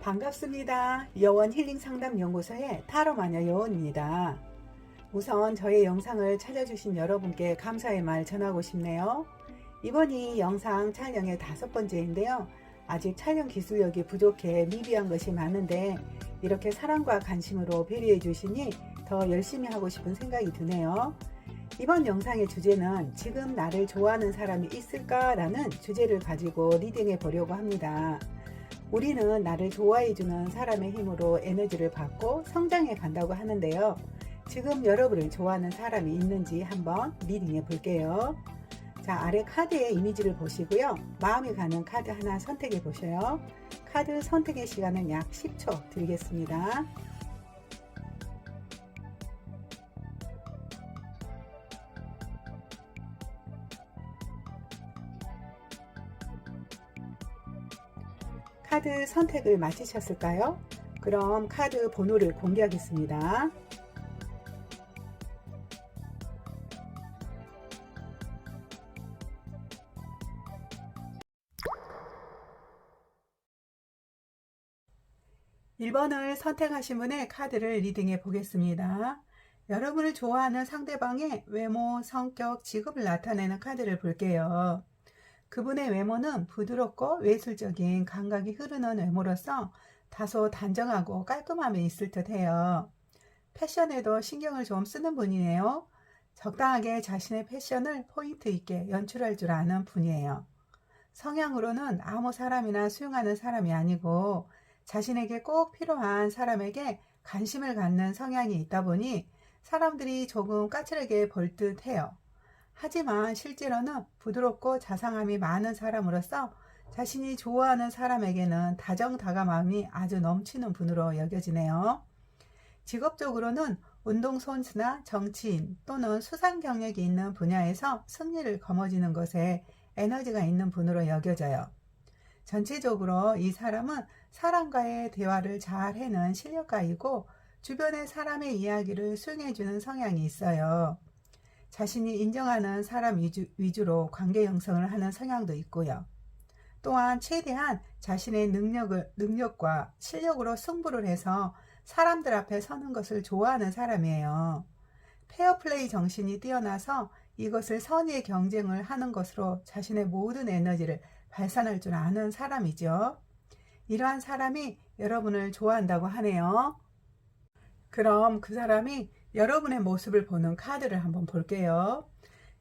반갑습니다. 여원 힐링 상담 연구소의 타로 마녀 여원입니다. 우선 저의 영상을 찾아주신 여러분께 감사의 말 전하고 싶네요. 이번이 영상 촬영의 5번째인데요. 아직 촬영 기술력이 부족해 미비한 것이 많은데 이렇게 사랑과 관심으로 배려해 주시니 더 열심히 하고 싶은 생각이 드네요. 이번 영상의 주제는 지금 나를 좋아하는 사람이 있을까라는 주제를 가지고 리딩해 보려고 합니다. 우리는 나를 좋아해주는 사람의 힘으로 에너지를 받고 성장해 간다고 하는데요. 지금 여러분을 좋아하는 사람이 있는지 한번 리딩해 볼게요. 자, 아래 카드의 이미지를 보시고요. 마음이 가는 카드 하나 선택해 보셔요. 카드 선택의 시간은 약 10초 드리겠습니다. 카드 선택을 마치셨을까요? 그럼 카드 번호를 공개하겠습니다. (1번을) 선택하신 분의 카드를 리딩해 보겠습니다. 여러분을 좋아하는 상대방의 외모, 성격, 직업을 나타내는 카드를 볼게요. 그분의 외모는 부드럽고 외술적인 감각이 흐르는 외모로서 다소 단정하고 깔끔함이 있을 듯해요. 패션에도 신경을 좀 쓰는 분이네요. 적당하게 자신의 패션을 포인트 있게 연출할 줄 아는 분이에요. 성향으로는 아무 사람이나 수용하는 사람이 아니고 자신에게 꼭 필요한 사람에게 관심을 갖는 성향이 있다 보니 사람들이 조금 까칠하게 볼 듯해요. 하지만 실제로는 부드럽고 자상함이 많은 사람으로서 자신이 좋아하는 사람에게는 다정다감함이 아주 넘치는 분으로 여겨지네요. 직업적으로는 운동선수나 정치인 또는 수상 경력이 있는 분야에서 승리를 거머쥐는 것에 에너지가 있는 분으로 여겨져요. 전체적으로 이 사람은 사람과의 대화를 잘 해내는 실력가이고 주변의 사람의 이야기를 수용해주는 성향이 있어요. 자신이 인정하는 사람 위주로 관계 형성을 하는 성향도 있고요. 또한 최대한 자신의 능력과 실력으로 승부를 해서 사람들 앞에 서는 것을 좋아하는 사람이에요. 페어플레이 정신이 뛰어나서 이것을 선의의 경쟁을 하는 것으로 자신의 모든 에너지를 발산할 줄 아는 사람이죠. 이러한 사람이 여러분을 좋아한다고 하네요. 그럼 그 사람이 여러분의 모습을 보는 카드를 한번 볼게요.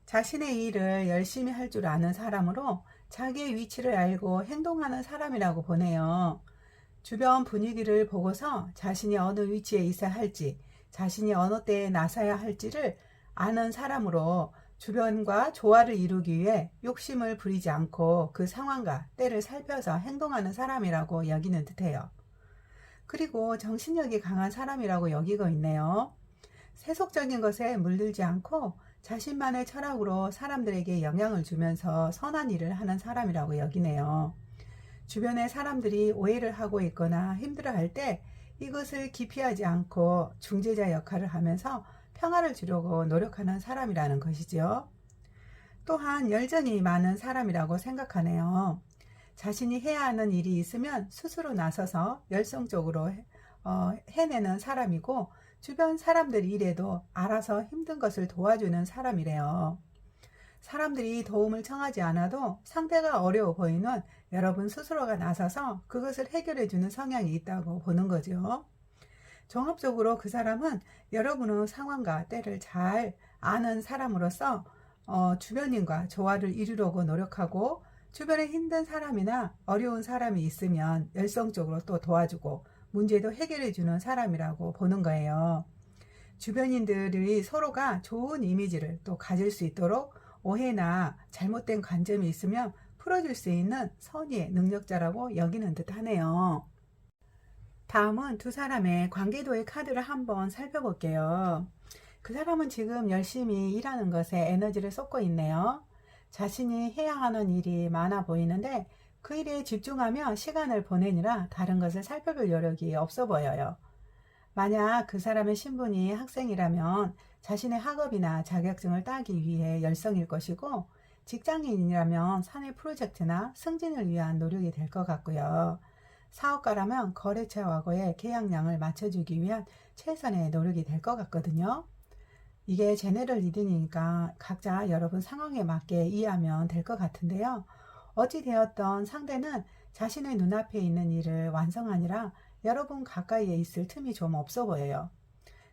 자신의 일을 열심히 할 줄 아는 사람으로 자기의 위치를 알고 행동하는 사람이라고 보네요. 주변 분위기를 보고서 자신이 어느 위치에 있어야 할지, 자신이 어느 때에 나서야 할지를 아는 사람으로 주변과 조화를 이루기 위해 욕심을 부리지 않고 그 상황과 때를 살펴서 행동하는 사람이라고 여기는 듯해요. 그리고 정신력이 강한 사람이라고 여기고 있네요. 세속적인 것에 물들지 않고 자신만의 철학으로 사람들에게 영향을 주면서 선한 일을 하는 사람이라고 여기네요. 주변의 사람들이 오해를 하고 있거나 힘들어할 때 이것을 기피하지 않고 중재자 역할을 하면서 평화를 주려고 노력하는 사람이라는 것이죠. 또한 열정이 많은 사람이라고 생각하네요. 자신이 해야 하는 일이 있으면 스스로 나서서 열성적으로 해내는 사람이고 주변 사람들 일에도 알아서 힘든 것을 도와주는 사람이래요. 사람들이 도움을 청하지 않아도 상대가 어려워 보이는 여러분 스스로가 나서서 그것을 해결해 주는 성향이 있다고 보는 거죠. 종합적으로 그 사람은 여러분의 상황과 때를 잘 아는 사람으로서 주변인과 조화를 이루려고 노력하고 주변에 힘든 사람이나 어려운 사람이 있으면 열성적으로 또 도와주고 문제도 해결해 주는 사람이라고 보는 거예요. 주변인들이 서로가 좋은 이미지를 또 가질 수 있도록 오해나 잘못된 관점이 있으면 풀어줄 수 있는 선의의 능력자라고 여기는 듯 하네요. 다음은 두 사람의 관계도의 카드를 한번 살펴볼게요. 그 사람은 지금 열심히 일하는 것에 에너지를 쏟고 있네요. 자신이 해야 하는 일이 많아 보이는데 그 일에 집중하며 시간을 보내느라 다른 것을 살펴볼 여력이 없어 보여요. 만약 그 사람의 신분이 학생이라면 자신의 학업이나 자격증을 따기 위해 열성일 것이고 직장인이라면 사내 프로젝트나 승진을 위한 노력이 될 것 같고요. 사업가라면 거래처하고의 계약량을 맞춰주기 위한 최선의 노력이 될 것 같거든요. 이게 제네럴 리딩이니까 각자 여러분 상황에 맞게 이해하면 될 것 같은데요. 어찌되었던 상대는 자신의 눈앞에 있는 일을 완성하느라 여러분 가까이에 있을 틈이 좀 없어 보여요.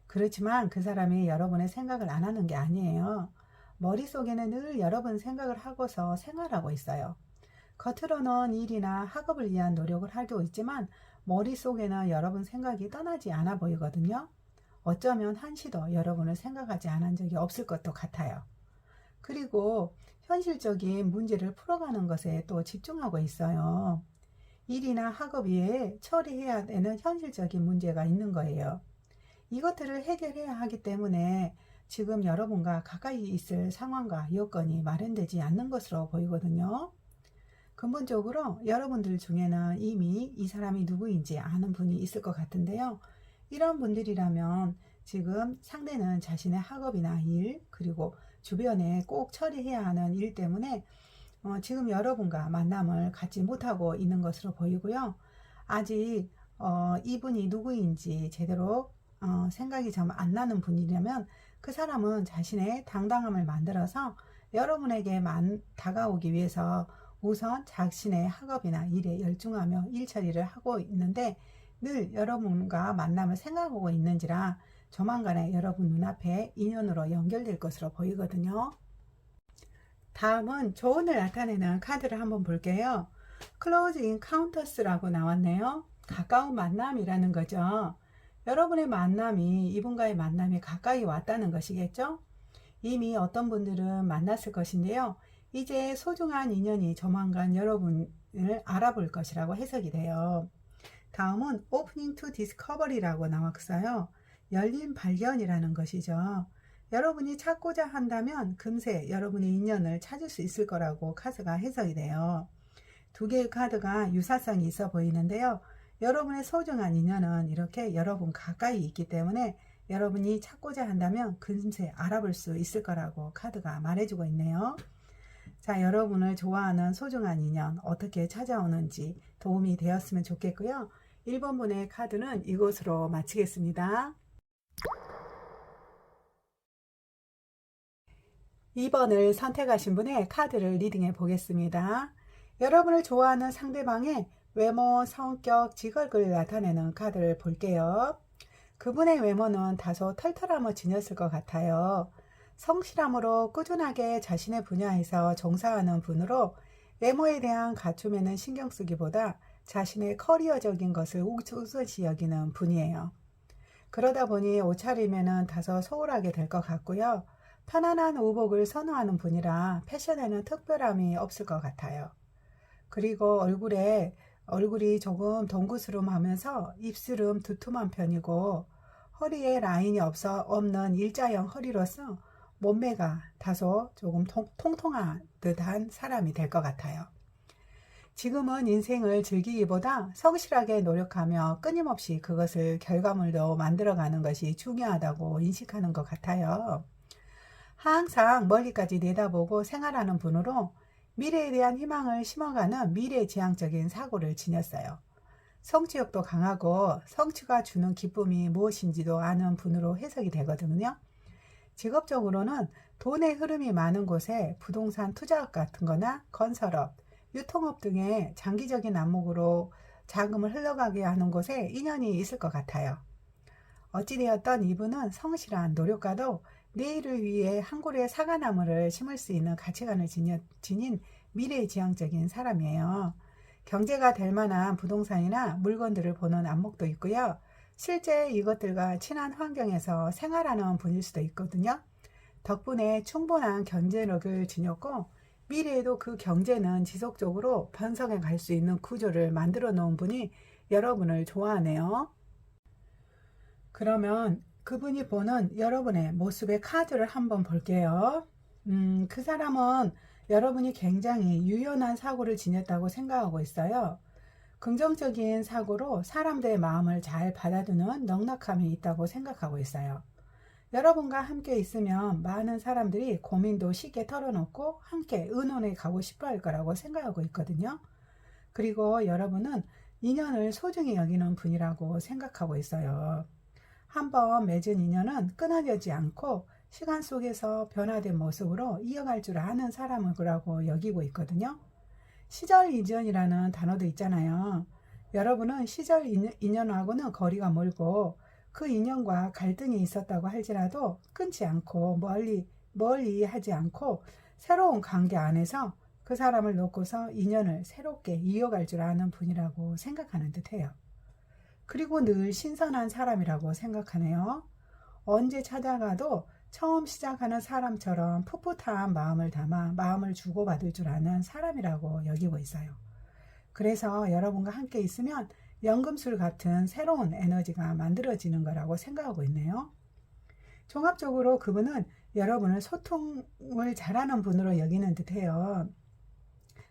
그렇지만 그 사람이 여러분의 생각을 안 하는 게 아니에요. 머릿속에는 늘 여러분 생각을 하고서 생활하고 있어요. 겉으로는 일이나 학업을 위한 노력을 하고 있지만 머릿속에는 여러분 생각이 떠나지 않아 보이거든요. 어쩌면 한시도 여러분을 생각하지 않은 적이 없을 것도 같아요. 그리고 현실적인 문제를 풀어가는 것에 또 집중하고 있어요. 일이나 학업 외에 처리해야 되는 현실적인 문제가 있는 거예요. 이것들을 해결해야 하기 때문에 지금 여러분과 가까이 있을 상황과 여건이 마련되지 않는 것으로 보이거든요. 근본적으로 여러분들 중에는 이미 이 사람이 누구인지 아는 분이 있을 것 같은데요. 이런 분들이라면 지금 상대는 자신의 학업이나 일, 그리고 주변에 꼭 처리해야 하는 일 때문에 지금 여러분과 만남을 갖지 못하고 있는 것으로 보이고요. 아직 이분이 누구인지 제대로 생각이 좀 안 나는 분이라면 그 사람은 자신의 당당함을 만들어서 여러분에게 다가오기 위해서 우선 자신의 학업이나 일에 열중하며 일 처리를 하고 있는데 늘 여러분과 만남을 생각하고 있는지라 조만간에 여러분 눈앞에 인연으로 연결될 것으로 보이거든요. 다음은 조언을 나타내는 카드를 한번 볼게요. Close Encounters라고 나왔네요. 가까운 만남이라는 거죠. 여러분의 만남이 이분과의 만남이 가까이 왔다는 것이겠죠. 이미 어떤 분들은 만났을 것인데요. 이제 소중한 인연이 조만간 여러분을 알아볼 것이라고 해석이 돼요. 다음은 Opening to Discovery라고 나왔어요. 열린 발견이라는 것이죠. 여러분이 찾고자 한다면 금세 여러분의 인연을 찾을 수 있을 거라고 카드가 해석이 돼요. 두 개의 카드가 유사성이 있어 보이는데요. 여러분의 소중한 인연은 이렇게 여러분 가까이 있기 때문에 여러분이 찾고자 한다면 금세 알아볼 수 있을 거라고 카드가 말해주고 있네요. 자, 여러분을 좋아하는 소중한 인연 어떻게 찾아오는지 도움이 되었으면 좋겠고요. 1번 분의 카드는 이것으로 마치겠습니다. 2번을 선택하신 분의 카드를 리딩해 보겠습니다. 여러분을 좋아하는 상대방의 외모, 성격, 직업을 나타내는 카드를 볼게요. 그분의 외모는 다소 털털함을 지녔을 것 같아요. 성실함으로 꾸준하게 자신의 분야에서 종사하는 분으로 외모에 대한 갖춤에는 신경 쓰기보다 자신의 커리어적인 것을 우선시 여기는 분이에요. 그러다 보니 옷차림에는 다소 소홀하게 될 것 같고요. 편안한 의복을 선호하는 분이라 패션에는 특별함이 없을 것 같아요. 그리고 얼굴이 조금 동그스름하면서 입술은 두툼한 편이고 허리에 라인이 없는 일자형 허리로서 몸매가 다소 조금 통통한 듯한 사람이 될 것 같아요. 지금은 인생을 즐기기보다 성실하게 노력하며 끊임없이 그것을 결과물로 만들어가는 것이 중요하다고 인식하는 것 같아요. 항상 멀리까지 내다보고 생활하는 분으로 미래에 대한 희망을 심어가는 미래지향적인 사고를 지녔어요. 성취욕도 강하고 성취가 주는 기쁨이 무엇인지도 아는 분으로 해석이 되거든요. 직업적으로는 돈의 흐름이 많은 곳에 부동산 투자업 같은 거나 건설업, 유통업 등의 장기적인 안목으로 자금을 흘러가게 하는 곳에 인연이 있을 것 같아요. 어찌되었던 이분은 성실한 노력가도 내일을 위해 한 그루의 사과나무를 심을 수 있는 가치관을 지닌 미래지향적인 사람이에요. 경제가 될 만한 부동산이나 물건들을 보는 안목도 있고요. 실제 이것들과 친한 환경에서 생활하는 분일 수도 있거든요. 덕분에 충분한 경제력을 지녔고 미래에도 그 경제는 지속적으로 번성해 갈 수 있는 구조를 만들어 놓은 분이 여러분을 좋아하네요. 그러면 그분이 보는 여러분의 모습의 카드를 한번 볼게요. 그 사람은 여러분이 굉장히 유연한 사고를 지녔다고 생각하고 있어요. 긍정적인 사고로 사람들의 마음을 잘 받아두는 넉넉함이 있다고 생각하고 있어요. 여러분과 함께 있으면 많은 사람들이 고민도 쉽게 털어놓고 함께 의논해 가고 싶어 할 거라고 생각하고 있거든요. 그리고 여러분은 인연을 소중히 여기는 분이라고 생각하고 있어요. 한번 맺은 인연은 끊어지지 않고 시간 속에서 변화된 모습으로 이어갈 줄 아는 사람이라고 여기고 있거든요. 시절 인연이라는 단어도 있잖아요. 여러분은 시절 인연하고는 거리가 멀고 그 인연과 갈등이 있었다고 할지라도 끊지 않고 멀리 하지 않고 새로운 관계 안에서 그 사람을 놓고서 인연을 새롭게 이어갈 줄 아는 분이라고 생각하는 듯해요. 그리고 늘 신선한 사람이라고 생각하네요. 언제 찾아가도 처음 시작하는 사람처럼 풋풋한 마음을 담아 마음을 주고받을 줄 아는 사람이라고 여기고 있어요. 그래서 여러분과 함께 있으면 연금술 같은 새로운 에너지가 만들어지는 거라고 생각하고 있네요. 종합적으로 그분은 여러분을 소통을 잘하는 분으로 여기는 듯해요.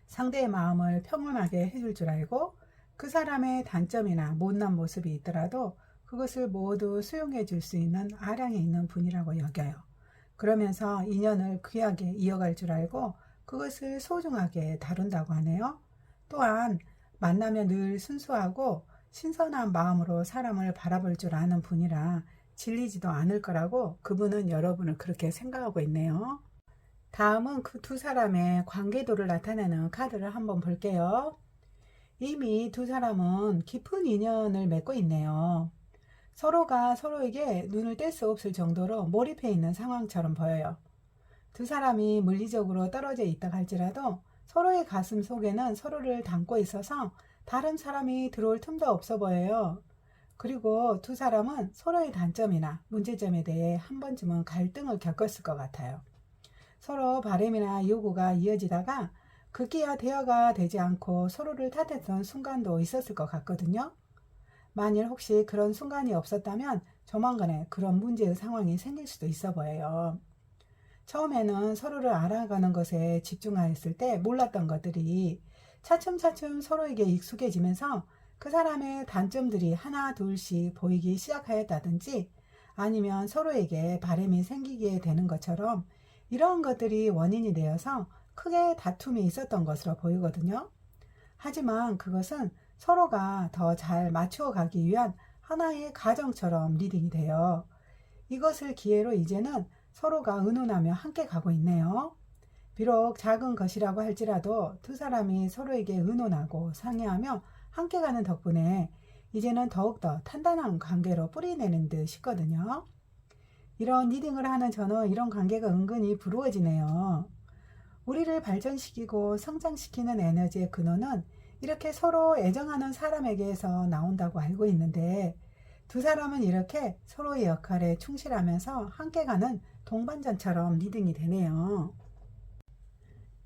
상대의 마음을 평온하게 해줄 줄 알고 그 사람의 단점이나 못난 모습이 있더라도 그것을 모두 수용해 줄 수 있는 아량이 있는 분이라고 여겨요. 그러면서 인연을 귀하게 이어갈 줄 알고 그것을 소중하게 다룬다고 하네요. 또한 만나면 늘 순수하고 신선한 마음으로 사람을 바라볼 줄 아는 분이라 질리지도 않을 거라고 그분은 여러분을 그렇게 생각하고 있네요. 다음은 그 두 사람의 관계도를 나타내는 카드를 한번 볼게요. 이미 두 사람은 깊은 인연을 맺고 있네요. 서로가 서로에게 눈을 뗄 수 없을 정도로 몰입해 있는 상황처럼 보여요. 두 사람이 물리적으로 떨어져 있다 할지라도 서로의 가슴 속에는 서로를 담고 있어서 다른 사람이 들어올 틈도 없어 보여요. 그리고 두 사람은 서로의 단점이나 문제점에 대해 한 번쯤은 갈등을 겪었을 것 같아요. 서로 바람이나 요구가 이어지다가 극기야 대화가 되지 않고 서로를 탓했던 순간도 있었을 것 같거든요. 만일 혹시 그런 순간이 없었다면 조만간에 그런 문제의 상황이 생길 수도 있어 보여요. 처음에는 서로를 알아가는 것에 집중하였을 때 몰랐던 것들이 차츰차츰 서로에게 익숙해지면서 그 사람의 단점들이 하나 둘씩 보이기 시작하였다든지 아니면 서로에게 바람이 생기게 되는 것처럼 이런 것들이 원인이 되어서 크게 다툼이 있었던 것으로 보이거든요. 하지만 그것은 서로가 더 잘 맞추어 가기 위한 하나의 과정처럼 리딩이 돼요. 이것을 기회로 이제는 서로가 의논하며 함께 가고 있네요. 비록 작은 것이라고 할지라도 두 사람이 서로에게 의논하고 상의하며 함께 가는 덕분에 이제는 더욱더 탄탄한 관계로 뿌리내는 듯 싶거든요. 이런 리딩을 하는 저는 이런 관계가 은근히 부러워지네요. 우리를 발전시키고 성장시키는 에너지의 근원은 이렇게 서로 애정하는 사람에게서 나온다고 알고 있는데 두 사람은 이렇게 서로의 역할에 충실하면서 함께 가는 동반자처럼 리딩이 되네요.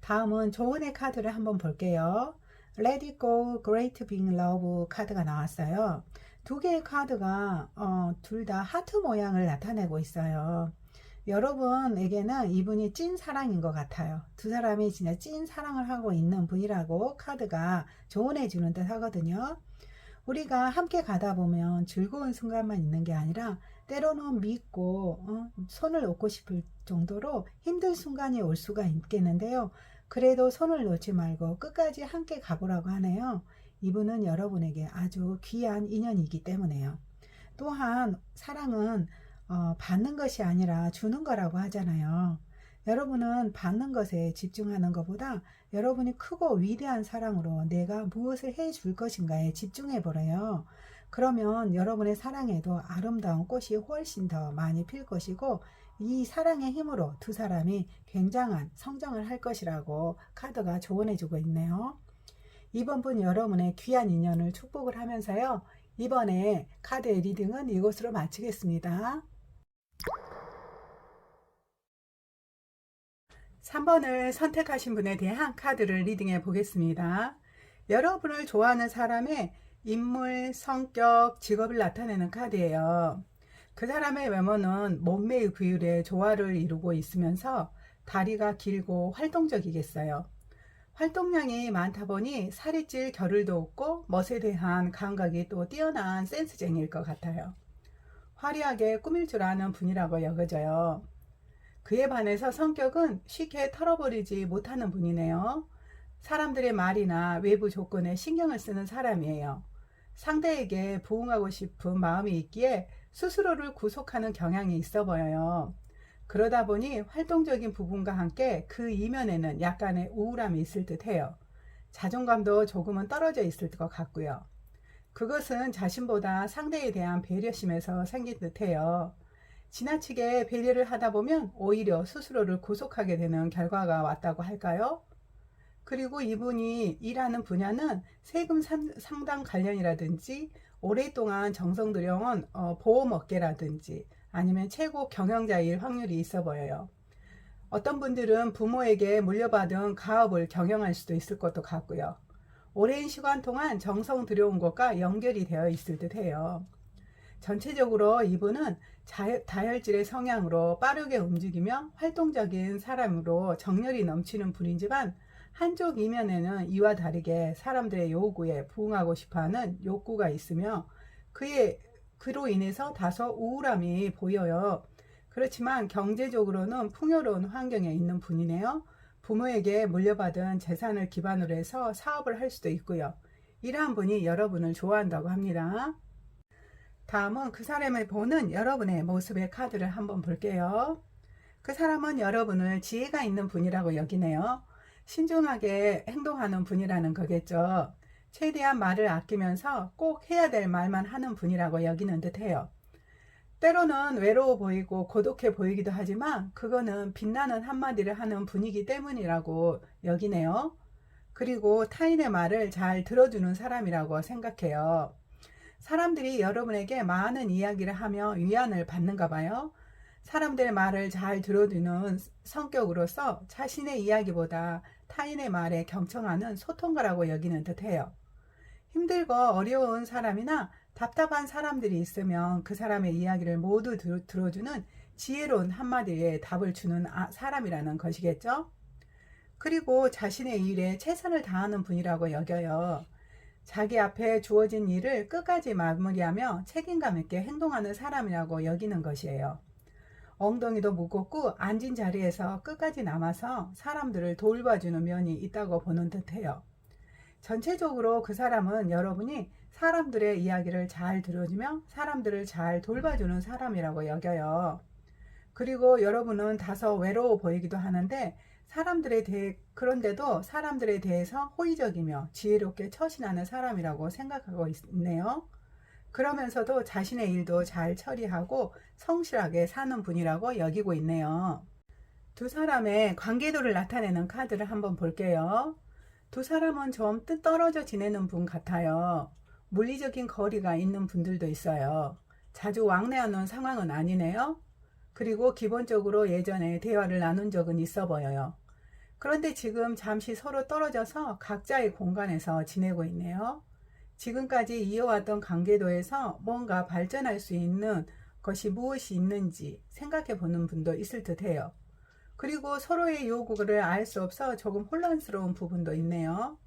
다음은 조언의 카드를 한번 볼게요. Let it go, great big love 카드가 나왔어요. 두 개의 카드가 둘 다 하트 모양을 나타내고 있어요. 여러분에게는 이분이 찐 사랑인 것 같아요. 두 사람이 진짜 찐 사랑을 하고 있는 분이라고 카드가 조언해 주는 듯 하거든요. 우리가 함께 가다 보면 즐거운 순간만 있는 게 아니라 때로는 믿고 손을 놓고 싶을 정도로 힘든 순간이 올 수가 있겠는데요. 그래도 손을 놓지 말고 끝까지 함께 가보라고 하네요. 이분은 여러분에게 아주 귀한 인연이기 때문에요. 또한 사랑은 받는 것이 아니라 주는 거라고 하잖아요. 여러분은 받는 것에 집중하는 것보다 여러분이 크고 위대한 사랑으로 내가 무엇을 해줄 것인가에 집중해 보래요. 그러면 여러분의 사랑에도 아름다운 꽃이 훨씬 더 많이 필 것이고 이 사랑의 힘으로 두 사람이 굉장한 성장을 할 것이라고 카드가 조언해 주고 있네요. 이번 분 여러분의 귀한 인연을 축복을 하면서요. 이번에 카드의 리딩은 이것으로 마치겠습니다. 3번을 선택하신 분에 대한 카드를 리딩해 보겠습니다. 여러분을 좋아하는 사람의 인물, 성격, 직업을 나타내는 카드예요. 그 사람의 외모는 몸매의 비율에 조화를 이루고 있으면서 다리가 길고 활동적이겠어요. 활동량이 많다 보니 살이 찔 겨를도 없고 멋에 대한 감각이 또 뛰어난 센스쟁이일 것 같아요. 화려하게 꾸밀 줄 아는 분이라고 여겨져요. 그에 반해서 성격은 쉽게 털어버리지 못하는 분이네요. 사람들의 말이나 외부 조건에 신경을 쓰는 사람이에요. 상대에게 부응하고 싶은 마음이 있기에 스스로를 구속하는 경향이 있어 보여요. 그러다 보니 활동적인 부분과 함께 그 이면에는 약간의 우울함이 있을 듯 해요. 자존감도 조금은 떨어져 있을 것 같고요. 그것은 자신보다 상대에 대한 배려심에서 생긴 듯 해요. 지나치게 배려를 하다 보면 오히려 스스로를 구속하게 되는 결과가 왔다고 할까요? 그리고 이분이 일하는 분야는 세금 상담 관련이라든지 오랫동안 정성 들여온 보험업계라든지 아니면 최고 경영자일 확률이 있어 보여요. 어떤 분들은 부모에게 물려받은 가업을 경영할 수도 있을 것도 같고요. 오랜 시간 동안 정성 들여온 것과 연결이 되어 있을 듯 해요. 전체적으로 이분은 다혈질의 성향으로 빠르게 움직이며 활동적인 사람으로 정열이 넘치는 분이지만 한쪽 이면에는 이와 다르게 사람들의 요구에 부응하고 싶어하는 욕구가 있으며 그로 인해서 다소 우울함이 보여요. 그렇지만 경제적으로는 풍요로운 환경에 있는 분이네요. 부모에게 물려받은 재산을 기반으로 해서 사업을 할 수도 있고요. 이러한 분이 여러분을 좋아한다고 합니다. 다음은 그 사람을 보는 여러분의 모습의 카드를 한번 볼게요. 그 사람은 여러분을 지혜가 있는 분이라고 여기네요. 신중하게 행동하는 분이라는 거겠죠. 최대한 말을 아끼면서 꼭 해야 될 말만 하는 분이라고 여기는 듯 해요. 때로는 외로워 보이고 고독해 보이기도 하지만 그거는 빛나는 한마디를 하는 분이기 때문이라고 여기네요. 그리고 타인의 말을 잘 들어주는 사람이라고 생각해요. 사람들이 여러분에게 많은 이야기를 하며 위안을 받는가 봐요. 사람들의 말을 잘 들어주는 성격으로서 자신의 이야기보다 타인의 말에 경청하는 소통가라고 여기는 듯해요. 힘들고 어려운 사람이나 답답한 사람들이 있으면 그 사람의 이야기를 모두 들어주는 지혜로운 한마디에 답을 주는 사람이라는 것이겠죠. 그리고 자신의 일에 최선을 다하는 분이라고 여겨요. 자기 앞에 주어진 일을 끝까지 마무리하며 책임감 있게 행동하는 사람이라고 여기는 것이에요. 엉덩이도 무겁고 앉은 자리에서 끝까지 남아서 사람들을 돌봐주는 면이 있다고 보는 듯해요. 전체적으로 그 사람은 여러분이 사람들의 이야기를 잘 들어주며 사람들을 잘 돌봐주는 사람이라고 여겨요. 그리고 여러분은 다소 외로워 보이기도 하는데 그런데도 사람들에 대해서 호의적이며 지혜롭게 처신하는 사람이라고 생각하고 있네요. 그러면서도 자신의 일도 잘 처리하고 성실하게 사는 분이라고 여기고 있네요. 두 사람의 관계도를 나타내는 카드를 한번 볼게요. 두 사람은 좀 떨어져 지내는 분 같아요. 물리적인 거리가 있는 분들도 있어요. 자주 왕래하는 상황은 아니네요. 그리고 기본적으로 예전에 대화를 나눈 적은 있어 보여요. 그런데 지금 잠시 서로 떨어져서 각자의 공간에서 지내고 있네요. 지금까지 이어왔던 관계도에서 뭔가 발전할 수 있는 것이 무엇이 있는지 생각해 보는 분도 있을 듯 해요. 그리고 서로의 요구를 알 수 없어 조금 혼란스러운 부분도 있네요.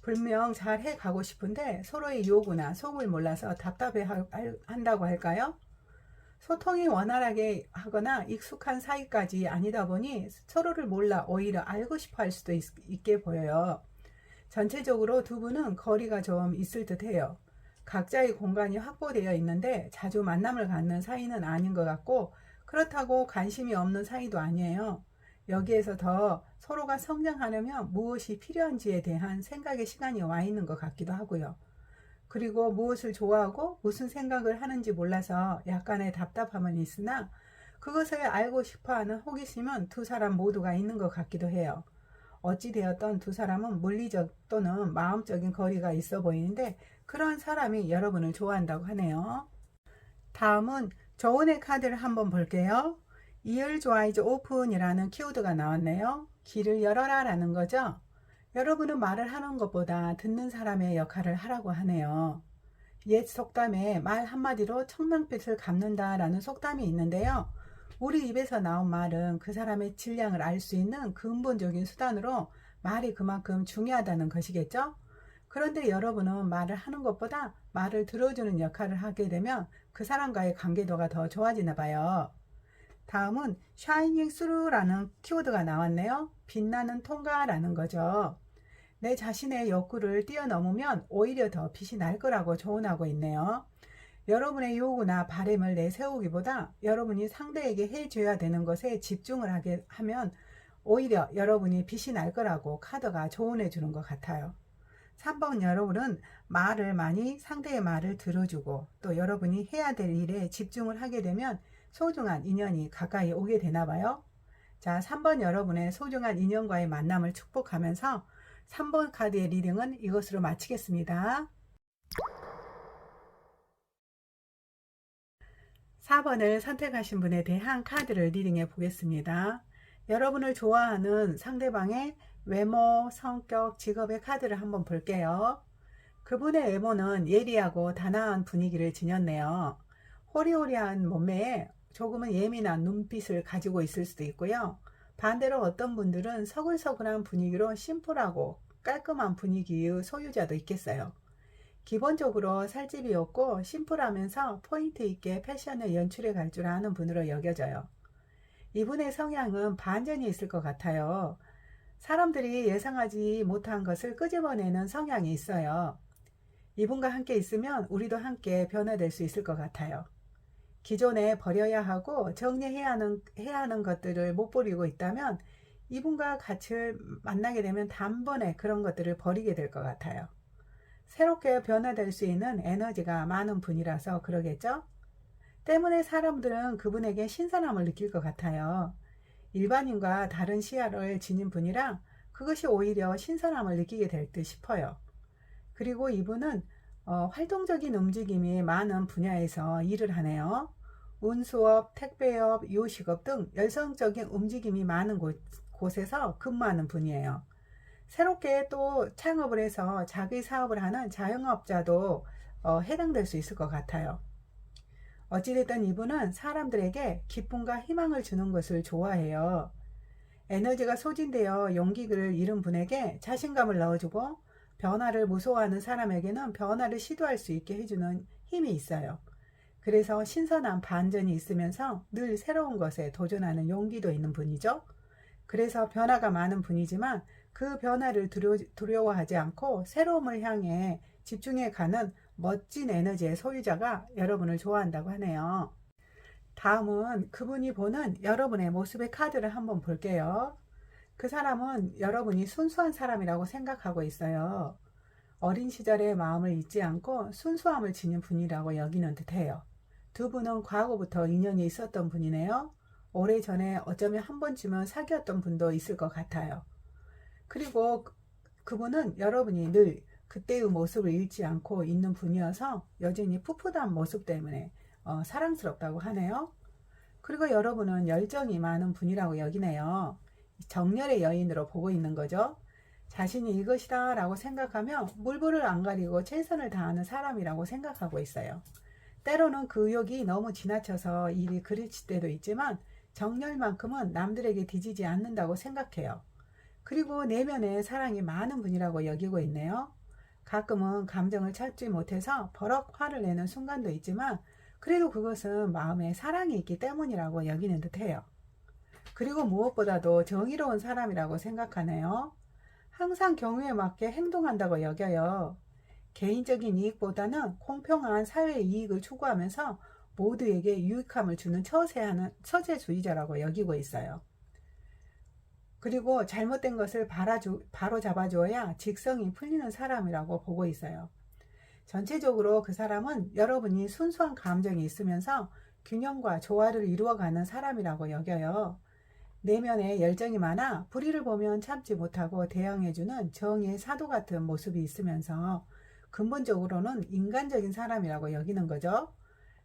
분명 잘 해가고 싶은데 서로의 요구나 속을 몰라서 답답해 한다고 할까요? 소통이 원활하게 하거나 익숙한 사이까지 아니다 보니 서로를 몰라 오히려 알고 싶어 할 수도 있게 보여요. 전체적으로 두 분은 거리가 좀 있을 듯 해요. 각자의 공간이 확보되어 있는데 자주 만남을 갖는 사이는 아닌 것 같고 그렇다고 관심이 없는 사이도 아니에요. 여기에서 더 서로가 성장하려면 무엇이 필요한지에 대한 생각의 시간이 와 있는 것 같기도 하고요. 그리고 무엇을 좋아하고 무슨 생각을 하는지 몰라서 약간의 답답함은 있으나 그것을 알고 싶어하는 호기심은 두 사람 모두가 있는 것 같기도 해요. 어찌되었던 두 사람은 물리적 또는 마음적인 거리가 있어 보이는데 그러한 사람이 여러분을 좋아한다고 하네요. 다음은 조언의 카드를 한번 볼게요. Ears Wide Open이라는 키워드가 나왔네요. 귀를 열어라 라는 거죠. 여러분은 말을 하는 것보다 듣는 사람의 역할을 하라고 하네요. 옛 속담에 말 한마디로 천냥빚을 갚는다 라는 속담이 있는데요. 우리 입에서 나온 말은 그 사람의 질량을 알 수 있는 근본적인 수단으로 말이 그만큼 중요하다는 것이겠죠. 그런데 여러분은 말을 하는 것보다 말을 들어주는 역할을 하게 되면 그 사람과의 관계도가 더 좋아지나 봐요. 다음은 Shining Through라는 키워드가 나왔네요. 빛나는 통과라는 거죠. 내 자신의 욕구를 뛰어넘으면 오히려 더 빛이 날 거라고 조언하고 있네요. 여러분의 요구나 바램을 내세우기보다 여러분이 상대에게 해줘야 되는 것에 집중을 하게 하면 오히려 여러분이 빛이 날 거라고 카드가 조언해 주는 것 같아요. 3번 여러분은 말을 많이 상대의 말을 들어주고 또 여러분이 해야 될 일에 집중을 하게 되면 소중한 인연이 가까이 오게 되나 봐요. 자, 3번 여러분의 소중한 인연과의 만남을 축복하면서 3번 카드의 리딩은 이것으로 마치겠습니다. 4번을 선택하신 분에 대한 카드를 리딩해 보겠습니다. 여러분을 좋아하는 상대방의 외모, 성격, 직업의 카드를 한번 볼게요. 그분의 외모는 예리하고 단아한 분위기를 지녔네요. 호리호리한 몸매에 조금은 예민한 눈빛을 가지고 있을 수도 있고요. 반대로 어떤 분들은 서글서글한 분위기로 심플하고 깔끔한 분위기의 소유자도 있겠어요. 기본적으로 살집이 없고 심플하면서 포인트 있게 패션을 연출해 갈 줄 아는 분으로 여겨져요. 이분의 성향은 반전이 있을 것 같아요. 사람들이 예상하지 못한 것을 끄집어내는 성향이 있어요. 이분과 함께 있으면 우리도 함께 변화될 수 있을 것 같아요. 기존에 버려야 하고 정리해야 하는 것들을 못 버리고 있다면 이분과 같이 만나게 되면 단번에 그런 것들을 버리게 될 것 같아요. 새롭게 변화될 수 있는 에너지가 많은 분이라서 그러겠죠? 때문에 사람들은 그분에게 신선함을 느낄 것 같아요. 일반인과 다른 시야를 지닌 분이라 그것이 오히려 신선함을 느끼게 될 듯 싶어요. 그리고 이분은 활동적인 움직임이 많은 분야에서 일을 하네요. 운수업, 택배업, 요식업 등 열성적인 움직임이 많은 곳에서 근무하는 분이에요. 새롭게 또 창업을 해서 자기 사업을 하는 자영업자도 해당될 수 있을 것 같아요. 어찌됐든 이분은 사람들에게 기쁨과 희망을 주는 것을 좋아해요. 에너지가 소진되어 용기를 잃은 분에게 자신감을 넣어주고 변화를 무서워하는 사람에게는 변화를 시도할 수 있게 해주는 힘이 있어요. 그래서 신선한 반전이 있으면서 늘 새로운 것에 도전하는 용기도 있는 분이죠. 그래서 변화가 많은 분이지만 그 변화를 두려워하지 않고 새로움을 향해 집중해 가는 멋진 에너지의 소유자가 여러분을 좋아한다고 하네요. 다음은 그분이 보는 여러분의 모습의 카드를 한번 볼게요. 그 사람은 여러분이 순수한 사람이라고 생각하고 있어요. 어린 시절의 마음을 잊지 않고 순수함을 지닌 분이라고 여기는 듯해요. 두 분은 과거부터 인연이 있었던 분이네요. 오래전에 어쩌면 한 번쯤은 사귀었던 분도 있을 것 같아요. 그리고 그분은 여러분이 늘 그때의 모습을 잃지 않고 있는 분이어서 여전히 풋풋한 모습 때문에 사랑스럽다고 하네요. 그리고 여러분은 열정이 많은 분이라고 여기네요. 정열의 여인으로 보고 있는 거죠. 자신이 이것이다 라고 생각하며 물불을 안 가리고 최선을 다하는 사람이라고 생각하고 있어요. 때로는 그 의욕이 너무 지나쳐서 일이 그르칠 때도 있지만 정열만큼은 남들에게 뒤지지 않는다고 생각해요. 그리고 내면에 사랑이 많은 분이라고 여기고 있네요. 가끔은 감정을 찾지 못해서 버럭 화를 내는 순간도 있지만 그래도 그것은 마음에 사랑이 있기 때문이라고 여기는 듯해요. 그리고 무엇보다도 정의로운 사람이라고 생각하네요. 항상 경우에 맞게 행동한다고 여겨요. 개인적인 이익보다는 공평한 사회 이익을 추구하면서 모두에게 유익함을 주는 처세주의자라고 여기고 있어요. 그리고 잘못된 것을 바로 잡아줘야 직성이 풀리는 사람이라고 보고 있어요. 전체적으로 그 사람은 여러분이 순수한 감정이 있으면서 균형과 조화를 이루어가는 사람이라고 여겨요. 내면에 열정이 많아 불의를 보면 참지 못하고 대응해주는 정의의 사도 같은 모습이 있으면서 근본적으로는 인간적인 사람이라고 여기는 거죠.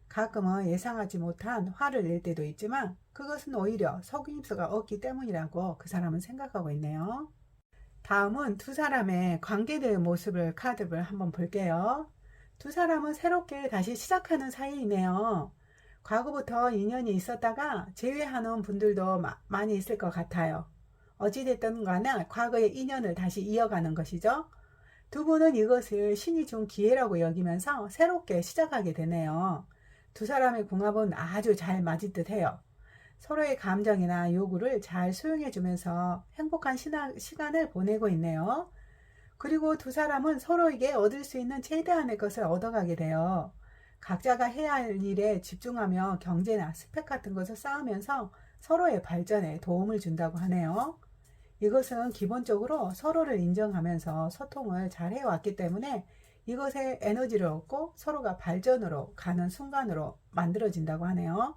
가끔은 예상하지 못한 화를 낼 때도 있지만 그것은 오히려 속임수가 없기 때문이라고 그 사람은 생각하고 있네요. 다음은 두 사람의 관계된 모습을 카드를 한번 볼게요. 두 사람은 새롭게 다시 시작하는 사이이네요. 과거부터 인연이 있었다가 제외하는 분들도 많이 있을 것 같아요. 어찌됐든 간에 과거의 인연을 다시 이어가는 것이죠. 두 분은 이것을 신이 준 기회라고 여기면서 새롭게 시작하게 되네요. 두 사람의 궁합은 아주 잘 맞을 듯 해요. 서로의 감정이나 요구를 잘 수용해 주면서 행복한 시간을 보내고 있네요. 그리고 두 사람은 서로에게 얻을 수 있는 최대한의 것을 얻어가게 돼요. 각자가 해야 할 일에 집중하며 경제나 스펙 같은 것을 쌓으면서 서로의 발전에 도움을 준다고 하네요. 이것은 기본적으로 서로를 인정하면서 소통을 잘 해왔기 때문에 이것에 에너지를 얻고 서로가 발전으로 가는 순간으로 만들어진다고 하네요.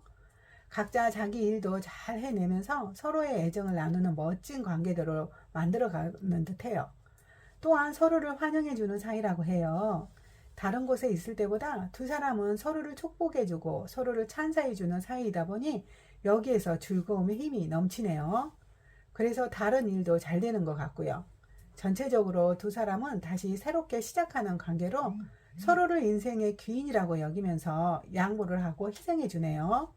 각자 자기 일도 잘 해내면서 서로의 애정을 나누는 멋진 관계들로 만들어가는 듯해요. 또한 서로를 환영해주는 사이라고 해요. 다른 곳에 있을 때보다 두 사람은 서로를 축복해주고 서로를 찬사해주는 사이이다 보니 여기에서 즐거움의 힘이 넘치네요. 그래서 다른 일도 잘 되는 것 같고요. 전체적으로 두 사람은 다시 새롭게 시작하는 관계로 서로를 인생의 귀인이라고 여기면서 양보를 하고 희생해 주네요.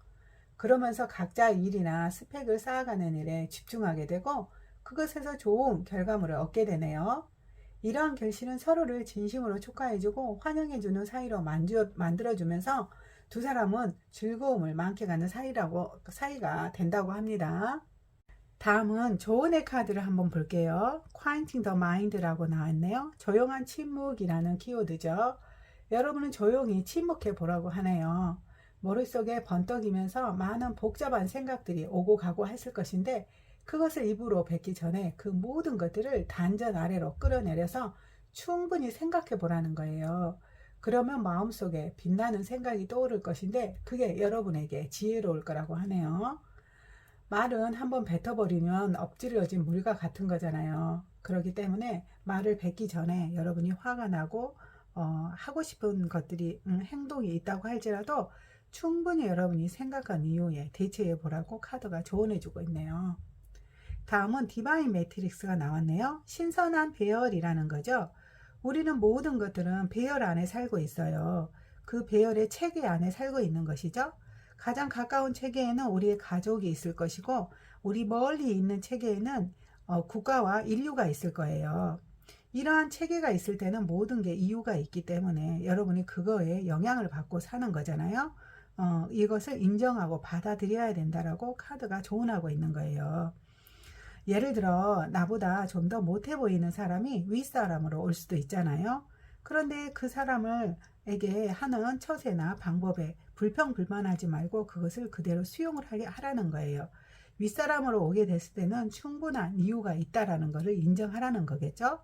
그러면서 각자 일이나 스펙을 쌓아가는 일에 집중하게 되고 그것에서 좋은 결과물을 얻게 되네요. 이러한 결실은 서로를 진심으로 축하해주고 환영해주는 사이로 만들어주면서 두 사람은 즐거움을 만끽하는 사이가 된다고 합니다. 다음은 조언의 카드를 한번 볼게요. Quieting the Mind라고 나왔네요. 조용한 침묵이라는 키워드죠. 여러분은 조용히 침묵해 보라고 하네요. 머릿속에 번뜩이면서 많은 복잡한 생각들이 오고 가고 했을 것인데 그것을 입으로 뱉기 전에 그 모든 것들을 단전 아래로 끌어내려서 충분히 생각해 보라는 거예요. 그러면 마음속에 빛나는 생각이 떠오를 것인데 그게 여러분에게 지혜로울 거라고 하네요. 말은 한번 뱉어버리면 엎질러진 물과 같은 거잖아요. 그렇기 때문에 말을 뱉기 전에 여러분이 화가 나고 하고 싶은 것들이 행동이 있다고 할지라도 충분히 여러분이 생각한 이후에 대처해 보라고 카드가 조언해 주고 있네요. 다음은 디바인 매트릭스가 나왔네요. 신선한 배열이라는 거죠. 우리는 모든 것들은 배열 안에 살고 있어요. 그 배열의 체계 안에 살고 있는 것이죠. 가장 가까운 체계에는 우리의 가족이 있을 것이고 우리 멀리 있는 체계에는 국가와 인류가 있을 거예요. 이러한 체계가 있을 때는 모든 게 이유가 있기 때문에 여러분이 그거에 영향을 받고 사는 거잖아요. 이것을 인정하고 받아들여야 된다라고 카드가 조언하고 있는 거예요. 예를 들어 나보다 좀 더 못해 보이는 사람이 윗사람으로 올 수도 있잖아요. 그런데 그 사람에게 하는 처세나 방법에 불평불만하지 말고 그것을 그대로 수용을 하라는 거예요. 윗사람으로 오게 됐을 때는 충분한 이유가 있다라는 것을 인정하라는 거겠죠.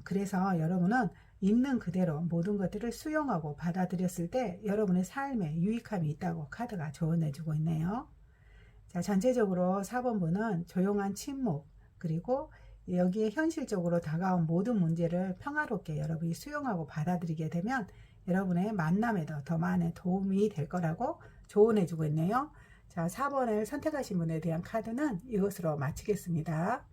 그래서 여러분은 있는 그대로 모든 것들을 수용하고 받아들였을 때 여러분의 삶에 유익함이 있다고 카드가 조언해 주고 있네요. 자, 전체적으로 4번분은 조용한 침묵, 그리고 여기에 현실적으로 다가온 모든 문제를 평화롭게 여러분이 수용하고 받아들이게 되면 여러분의 만남에도 더 많은 도움이 될 거라고 조언해 주고 있네요. 자, 4번을 선택하신 분에 대한 카드는 이것으로 마치겠습니다.